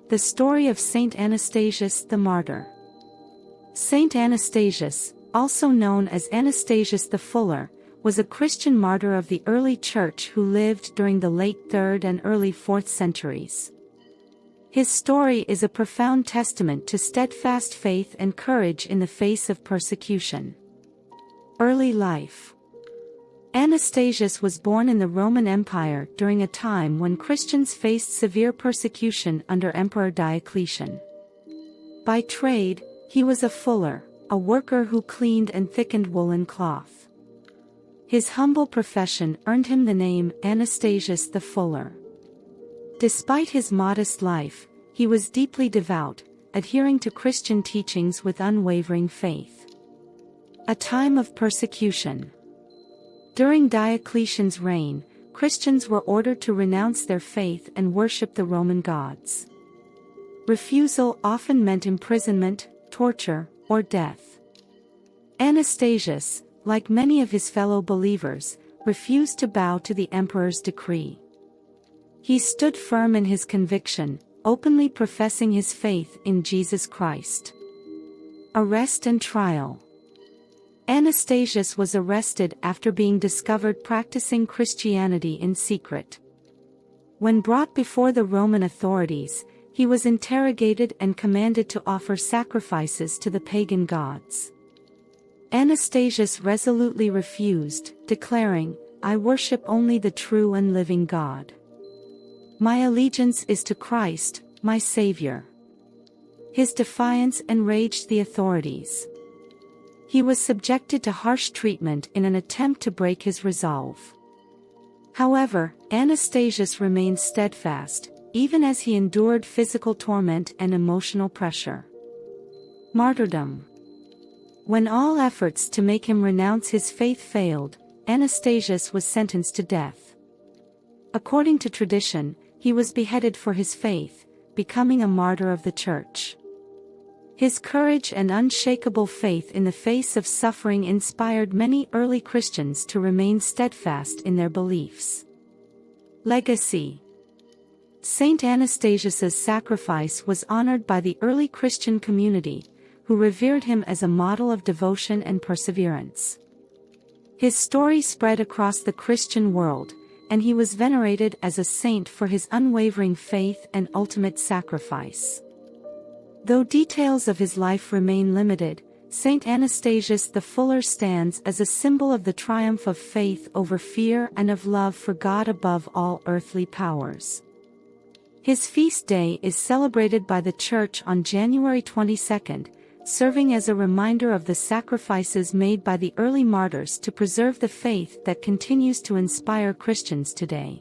The story of Saint Anastasius the Martyr. Saint Anastasius, also known as Anastasius the Fuller, was a Christian martyr of the early Church who lived during the late 3rd and early 4th centuries. His story is a profound testament to steadfast faith and courage in the face of persecution. Early life. Anastasius was born in the Roman Empire during a time when Christians faced severe persecution under Emperor Diocletian. By trade, he was a fuller, a worker who cleaned and thickened woolen cloth. His humble profession earned him the name Anastasius the Fuller. Despite his modest life, he was deeply devout, adhering to Christian teachings with unwavering faith. A time of persecution. During Diocletian's reign, Christians were ordered to renounce their faith and worship the Roman gods. Refusal often meant imprisonment, torture, or death. Anastasius, like many of his fellow believers, refused to bow to the emperor's decree. He stood firm in his conviction, openly professing his faith in Jesus Christ. Arrest and trial. Anastasius was arrested after being discovered practicing Christianity in secret. When brought before the Roman authorities, he was interrogated and commanded to offer sacrifices to the pagan gods. Anastasius resolutely refused, declaring, "I worship only the true and living God. My allegiance is to Christ, my Savior." His defiance enraged the authorities. He was subjected to harsh treatment in an attempt to break his resolve. However, Anastasius remained steadfast, even as he endured physical torment and emotional pressure. Martyrdom. When all efforts to make him renounce his faith failed, Anastasius was sentenced to death. According to tradition, he was beheaded for his faith, becoming a martyr of the Church. His courage and unshakable faith in the face of suffering inspired many early Christians to remain steadfast in their beliefs. Legacy. Saint Anastasius's sacrifice was honored by the early Christian community, who revered him as a model of devotion and perseverance. His story spread across the Christian world, and he was venerated as a saint for his unwavering faith and ultimate sacrifice. Though details of his life remain limited, Saint Anastasius the Fuller stands as a symbol of the triumph of faith over fear and of love for God above all earthly powers. His feast day is celebrated by the Church on January 22nd, serving as a reminder of the sacrifices made by the early martyrs to preserve the faith that continues to inspire Christians today.